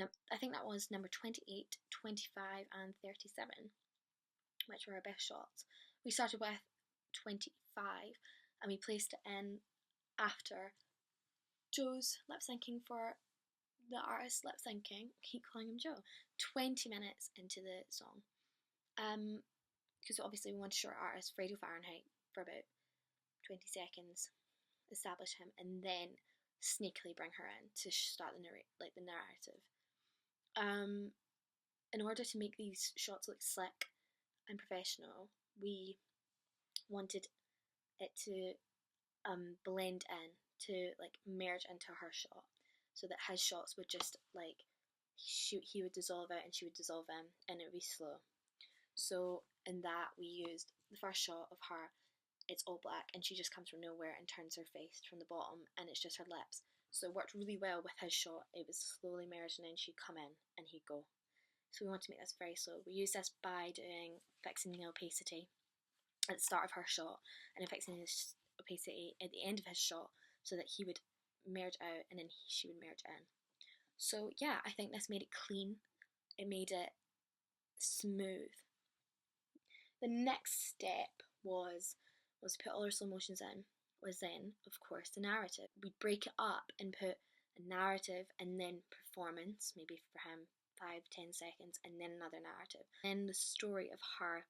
I think that was number 28, 25, and 37, which were our best shots. We started with 25 and we placed it in after Joe's lip syncing for the artist lip syncing. I keep calling him Joe. 20 minutes into the song. Because obviously we want to show our artist Radio Fahrenheit for about 20 seconds, establish him, and then sneakily bring her in to start the narrative. In order to make these shots look slick and professional, we wanted it to blend in, to like merge into her shot, so that his shots would just like he would dissolve out and she would dissolve in, and it would be slow. So in that we used the first shot of her. It's all black and she just comes from nowhere and turns her face from the bottom, and it's just her lips. So it worked really well with his shot. It was slowly merged, and then she'd come in and he'd go. So we want to make this very slow. We use this by fixing the opacity at the start of her shot, and then fixing the opacity at the end of his shot, so that he would merge out and then she would merge in. So yeah, I think this made it clean. It made it smooth. The next step was put all our slow motions in, was then, of course, the narrative. We'd break it up and put a narrative and then performance, maybe for him 5-10 seconds, and then another narrative. Then the story of her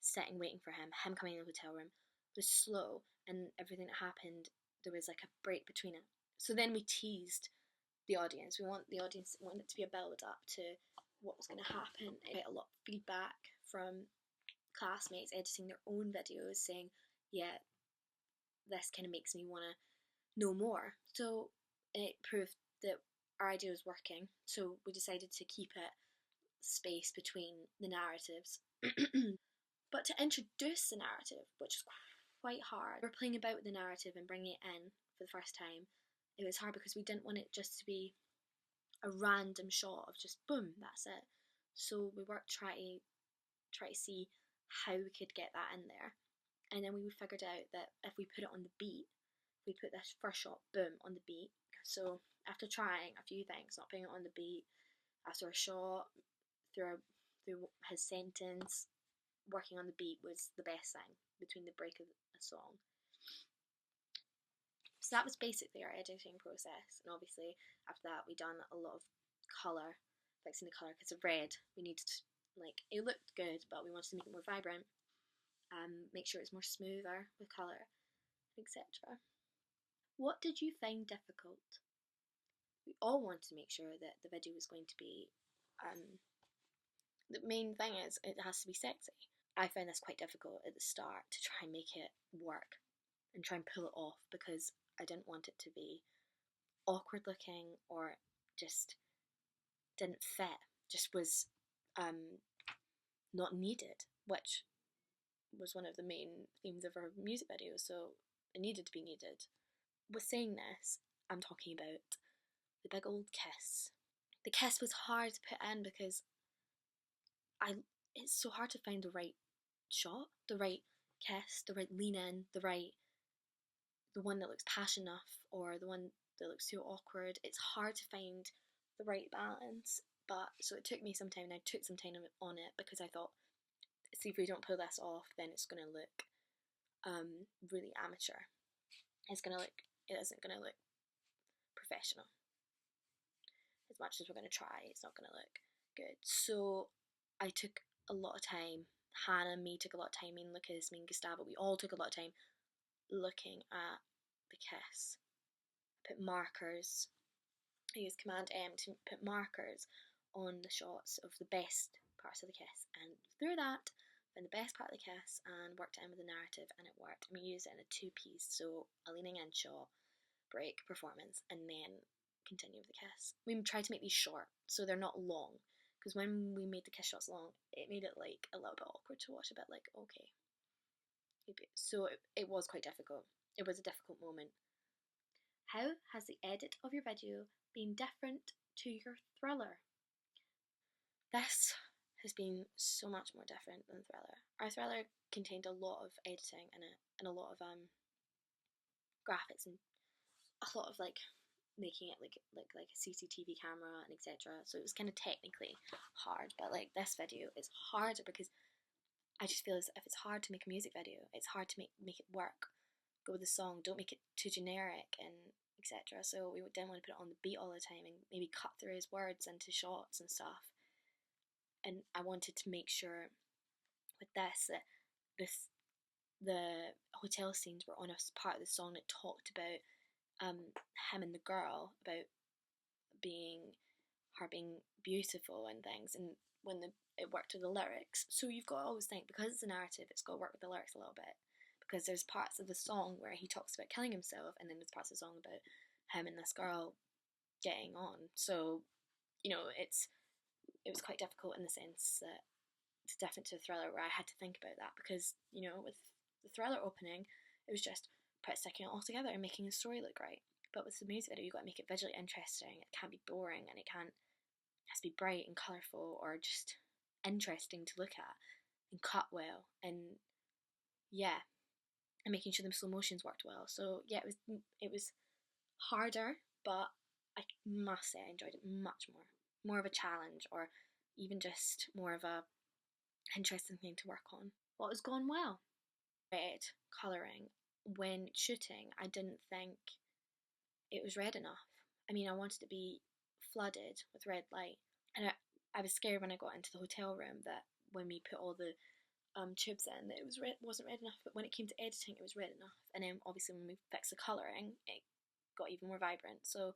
sitting waiting for him coming in the hotel room was slow, and everything that happened, there was like a break between it. So then we teased the audience. We want it to be a build up to what was going to happen. I get a lot of feedback from classmates editing their own videos saying, yeah, this kind of makes me want to know more. So it proved that our idea was working, so we decided to keep it space between the narratives. But to introduce the narrative, which is quite hard, we're playing about with the narrative and bringing it in for the first time. It was hard because we didn't want it just to be a random shot of just boom, that's it. So we worked try to see how we could get that in there. And then we figured out that if we put it on the beat, we put this first shot, boom, on the beat. So after trying a few things, not putting it on the beat, after a shot, through his sentence, working on the beat was the best thing between the break of a song. So that was basically our editing process. And obviously after that we done a lot of colour, fixing the colour, because of red we needed, like, it looked good but we wanted to make it more vibrant, make sure it's more smoother with colour, etc. What did you find difficult? We all wanted to make sure that the video was going to be, the main thing is it has to be sexy. I found this quite difficult at the start to try and make it work and try and pull it off, because I didn't want it to be awkward looking or just didn't fit, just was not needed, which was one of the main themes of our music video, so it needed to be needed. With saying this, I'm talking about the big old kiss. The kiss was hard to put in because it's so hard to find the right shot, the right kiss, the right lean in, the one that looks passionate enough or the one that looks too awkward. It's hard to find the right balance, but so it took me some time, and I took some time on it because I thought, see, if we don't pull this off, then it's going to look really amateur. It isn't going to look professional. As much as we're going to try, it's not going to look good. So I took a lot of time. Hannah and me took a lot of time. Me and Lucas, me and Gustavo, we all took a lot of time looking at the kiss. I put markers. I used Command M to put markers on the shots of the best parts of the kiss, and through that found the best part of the kiss and worked it in with the narrative, and it worked. And we used it in a 2-piece, so a leaning in shot, break, performance, and then continue with the kiss. We tried to make these short so they're not long, because when we made the kiss shots long, it made it like a little bit awkward to watch, a bit like, okay. So it was quite difficult. It was a difficult moment. How has the edit of your video been different to your Thriller? This has been so much more different than Thriller. Our Thriller contained a lot of editing in it, and a lot of graphics, and a lot of like making it like a CCTV camera and etc. So it was kind of technically hard, but like this video is harder because I just feel as if it's hard to make a music video, it's hard to make it work. Go with the song, don't make it too generic and etc. So we didn't want to put it on the beat all the time and maybe cut through his words into shots and stuff. And I wanted to make sure with this that the hotel scenes were on a part of the song that talked about him and the girl, about her being beautiful and things, and when it worked with the lyrics. So you've got to always think, because it's a narrative, it's got to work with the lyrics a little bit, because there's parts of the song where he talks about killing himself, and then there's parts of the song about him and this girl getting on. So it was quite difficult in the sense that it's different to a thriller where I had to think about that, because with the thriller opening, it was just sticking it all together and making the story look great. But with the music video, you've got to make it visually interesting. It can't be boring, and it has to be bright and colourful, or just interesting to look at and cut well. And yeah, and making sure the slow motions worked well. So yeah, it was harder, but I must say I enjoyed it much more. More of a challenge, or even just more of a interesting thing to work on. What has gone well? Red colouring. When shooting, I didn't think it was red enough. I mean, I wanted to be flooded with red light, and I was scared when I got into the hotel room that when we put all the tubes in, that wasn't red enough. But when it came to editing, it was red enough. And then obviously when we fixed the colouring, it got even more vibrant. So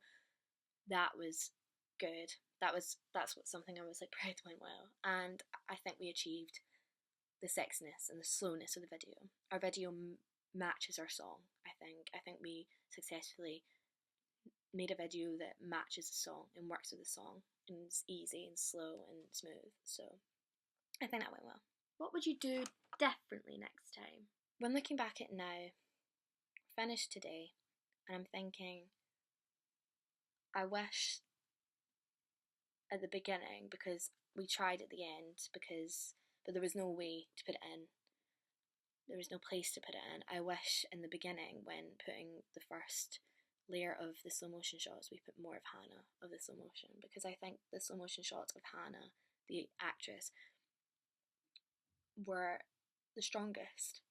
that was good. That's what something I was like proud went well, and I think we achieved the sexiness and the slowness of the video. Our video matches our song. I think we successfully made a video that matches the song and works with the song and is easy and slow and smooth. So I think that went well. What would you do differently next time? When looking back at now, finished today, and I'm thinking, I wish at the beginning, because we tried at the end, but there was no way to put it in. There was no place to put it in. I wish in the beginning, when putting the first layer of the slow motion shots, we put more of Hannah of the slow motion, because I think the slow motion shots of Hannah, the actress, were the strongest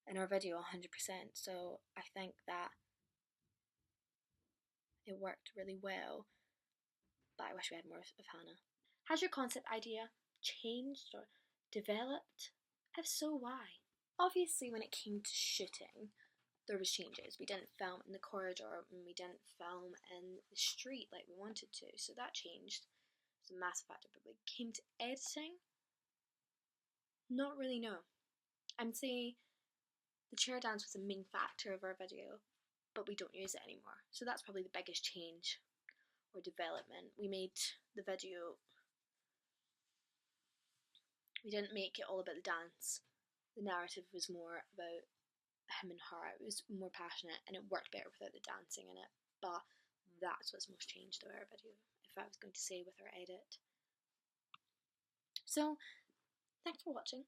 in our video 100%. So I think that it worked really well, but I wish we had more of Hannah. Has your concept idea changed or developed? If so, why? Obviously, when it came to shooting, there was changes. We didn't film in the corridor, and we didn't film in the street like we wanted to, so that changed. It's a massive factor. But when it came to editing, not really, no. I'd say the chair dance was a main factor of our video, but we don't use it anymore. So that's probably the biggest change or development. We made the video, we didn't make it all about the dance. The narrative was more about him and her. It was more passionate, and it worked better without the dancing in it. But that's what's most changed about our video, if I was going to say, with our edit. So thanks for watching.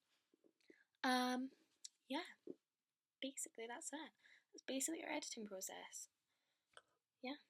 Yeah, basically that's it. That's basically our editing process. Yeah.